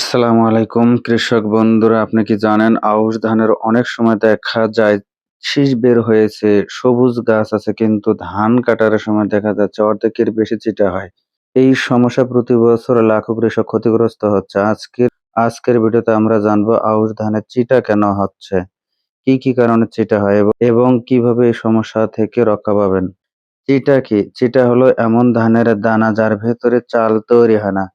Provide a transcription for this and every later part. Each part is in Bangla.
আসসালামু আলাইকুম কৃষক বন্ধুরা, আপনি কি জানেন আউশ ধানের অনেক সময় দেখা যায় শীষ বের হয়েছে, সবুজ গাছ আছে কিন্তু ধান কাটার সময় দেখা যাচ্ছে অর্ধেকের বেশি চিটা হয়। এই সমস্যা প্রতি বছর লাখো কৃষক ক্ষতিগ্রস্ত হচ্ছে। আজকের ভিডিওতে আমরা জানবো আউশ ধানের চিটা কেন হচ্ছে, কি কি কারণে চিটা হয় এবং কিভাবে এই সমস্যা থেকে রক্ষা পাবেন। চিটা কি? চিটা হলো এমন ধানের দানা যার ভেতরে চাল তৈরি হয় না,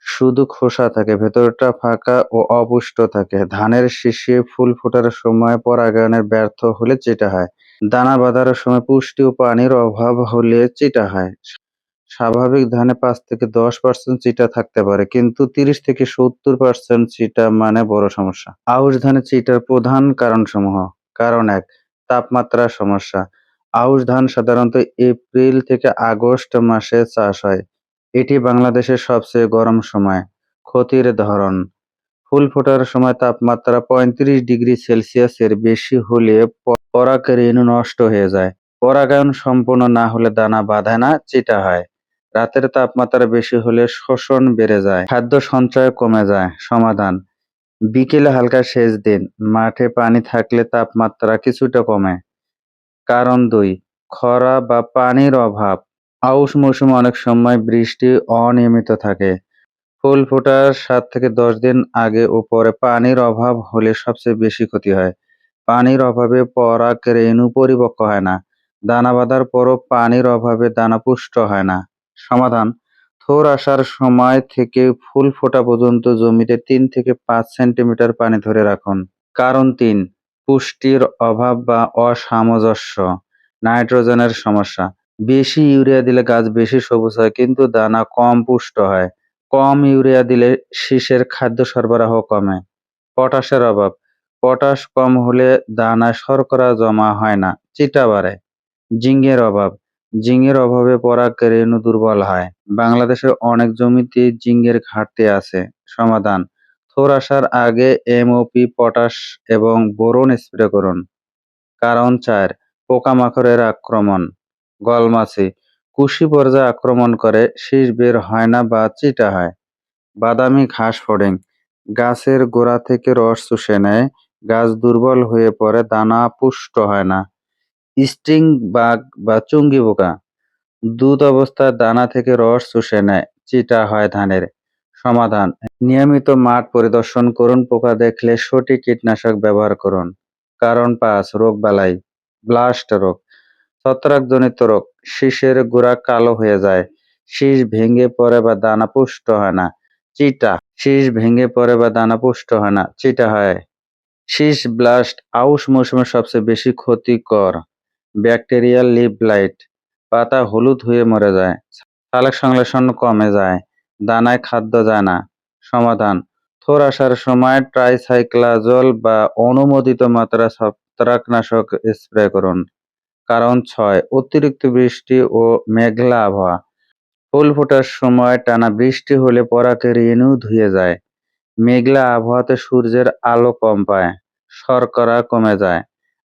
শুধু খোসা থাকে, ভেতরটা ফাঁকা ও অপুষ্ট থাকে। ধানের শীষে ফুল ফোটার সময় পরাগায়নের ব্যর্থ হলে চিটা হয়। দানা বাঁধার সময় পুষ্টি ও পানির অভাব হলে চিটা হয়। স্বাভাবিক ধানে ৫ থেকে ১০% চিটা থাকতে পারে, কিন্তু ৩০ থেকে ৭০% চিটা মানে বড় সমস্যা। আউশ ধানে চিটার প্রধান কারণসমূহ। কারণ ১, তাপমাত্রার সমস্যা। আউশ ধান সাধারণত এপ্রিল থেকে আগস্ট মাসে চাষ হয়। এটি বাংলাদেশের সবচেয়ে গরম সময়। ক্ষতির ধরন: ফুল ফোটার সময় তাপমাত্রা ৩৫°C এর বেশি হলে পরাগরেণু নষ্ট হয়ে যায়। পরাগায়ন সম্পূর্ণ না হলে দানা বাঁধে না, চিটা হয়। রাতের তাপমাত্রা বেশি হলে শোষণ বেড়ে যায়, খাদ্য সঞ্চয় কমে যায়। সমাধান: বিকেলে হালকা সেচ দিন। মাঠে পানি থাকলে তাপমাত্রা কিছুটা কমে। কারণ ২, খরা বা পানির অভাব। আউশ মৌসুমে অনেক সময় বৃষ্টি অনিয়মিত থাকে। ফুল ফোটার ৭ থেকে ১০ দিন আগে ও পরে পানির অভাব হলে সবচেয়ে বেশি ক্ষতি হয়। পানির অভাবে পরাগরেণু পরিপক্ক হয় না। দানা বাঁধার পরও পানির অভাবে দানা পুষ্ট হয় না। সমাধান: থোর আসার সময় থেকে ফুল ফোটা পর্যন্ত জমিতে ৩ থেকে ৫ সেন্টিমিটার পানি ধরে রাখুন। কারণ ৩, পুষ্টির অভাব বা অসামঞ্জস্য। নাইট্রোজেনের সমস্যা। বেশি ইউরিয়া দিলে গাছ বেশি সবুজ হয় কিন্তু দানা কম পুষ্ট হয়। কম ইউরিয়া দিলে শীষের খাদ্য সরবরাহ কমে। পটাশের অভাব। পটাশ কম হলে দানায় শর্করা জমা হয় না, চিটা বাড়ে। জিংকের অভাব। জিংকের অভাবে পরাগরেণু দুর্বল হয়। বাংলাদেশের অনেক জমিতে জিংকের ঘাটতি আছে। সমাধান: থোর আসার আগে এমওপি, পটাশ এবং বোরন স্প্রে করুন। কারণ ৪, পোকামাকড়ের আক্রমণ। গলমাছি। কুশি পর্যায়ে আক্রমণ করে, শীষ বের হয় না বা চিটা হয়। বাদামি ঘাস ফড়িং। গাছের গোড়া থেকে রস চুষে নেয়, গাছ দুর্বল হয়ে পড়ে, দানা পুষ্ট হয় না। স্টিং বাগ বা চুঙ্গি পোকা। দুধ অবস্থায় দানা থেকে রস চুষে নেয়, চিটা হয় ধানের। সমাধান: নিয়মিত মাঠ পরিদর্শন করুন, পোকা দেখলে সঠিক কীটনাশক ব্যবহার করুন। কারণ ৫, রোগবালাই। ব্লাস্ট রোগ। ছত্রাকজনিত রোগ। শীষের গোড়া কালো হয়ে যায়, শীষ ভেঙে পড়ে বা দানা পুষ্ট হয় না, চিটা। শীষ ভেঙে পড়ে বা দানা পুষ্ট হয় না, চিটা হয়। শীষ ব্লাস্ট আউশ মৌসুমে সবচেয়ে বেশি ক্ষতিকর। Bacterial leaf blight. পাতা হলুদ হয়ে মরে যায়, সালোক সংশ্লেষণ কমে যায়, দানায় খাদ্য যায় না। সমাধান: থোর আসার সময় ট্রাইসাইক্লাজল বা অনুমোদিত মাত্রা ছত্রাকনাশক স্প্রে করুন। কারণ ৬, অতিরিক্ত বৃষ্টি ও মেঘলা আবহাওয়া। ফুল ফোটার সময় টানা বৃষ্টি হলে পরাগরেণু ধুয়ে যায়। মেঘলা আবহাওয়াতে সূর্যের আলো কম পায়, শর্করা কমে যায়।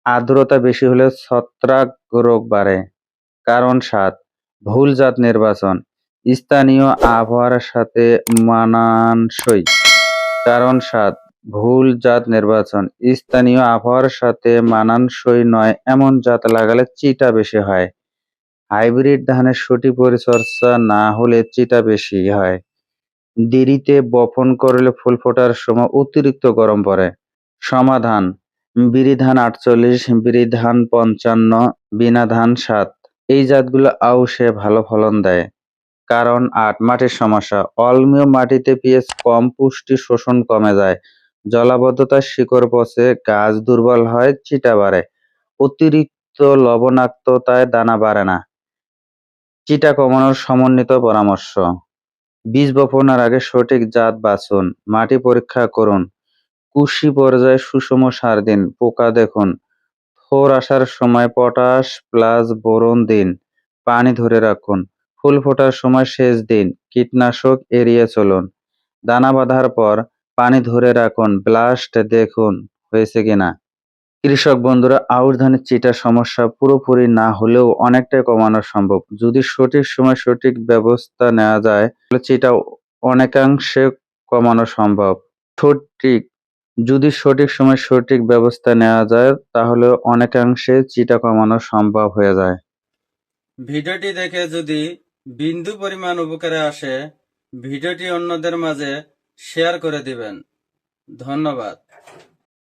আর্দ্রতা বেশি হলে ছত্রাক রোগ বাড়ে। কারণ ৭, ভুল জাত নির্বাচন। স্থানীয় আবহাওয়ার সাথে মানানসই। কারণ ৭, ভুল জাত নির্বাচন। স্থানীয় আবহাওয়ার সাথে মানানসই নয় এমন জাত লাগালে চিটা বেশি হয়। হাইব্রিড ধানের সঠিক পরিচর্যা না হলে চিটা বেশি হয়। দেরিতে বপন করলে ফুল ফোটার সময় অতিরিক্ত গরম পড়ে। সমাধান: বিরিধান ৪৮, বিরিধান ৫৫, বীণা ধান ৭। এই জাতগুলো আউশে ভালো ফলন দেয়। কারণ ৮, মাটির সমস্যা। অম্লীয় মাটিতে পিএইচ কম, পুষ্টি শোষণ কমে যায়। জলাবদ্ধতার শিকড় পচে, গাছ দুর্বল হয়, চিটা বাড়ে। অতিরিক্ত লবণাক্ততায় দানা বাড়ে না। চিটা কমানোর সমন্বিত পরামর্শ: বীজ বপনের আগে সঠিক জাত বাছুন, মাটি পরীক্ষা করুন, কুশি পর্যায়ে সুষম সার দিন, পোকা দেখুন। থোর আসার সময় পটাশ প্লাস বোরন দিন, পানি ধরে রাখুন। ফুল ফোটার সময় সেচ দিন, কীটনাশক এড়িয়ে চলুন। দানা বাঁধার পর পানি ধরে রাখুন, ব্লাস্ট দেখুন হয়েছে কিনা। কৃষক বন্ধুরা, আউশ ধানের চিটার সমস্যা পুরোপুরি না হলেও অনেকটাই কমানো সম্ভব। যদি সঠিক সময় সঠিক ব্যবস্থা নেওয়া যায় তাহলে চিটা অনেকাংশে কমানো সম্ভব। সঠিক যদি সঠিক সময়ে সঠিক ব্যবস্থা নেওয়া যায় তাহলে অনেকাংশে চিটা কমানো সম্ভব হয়ে যায়। ভিডিওটি দেখে যদি বিন্দু পরিমাণ উপকারে আসে, ভিডিওটি অন্যদের মাঝে শেয়ার করে দিবেন। ধন্যবাদ।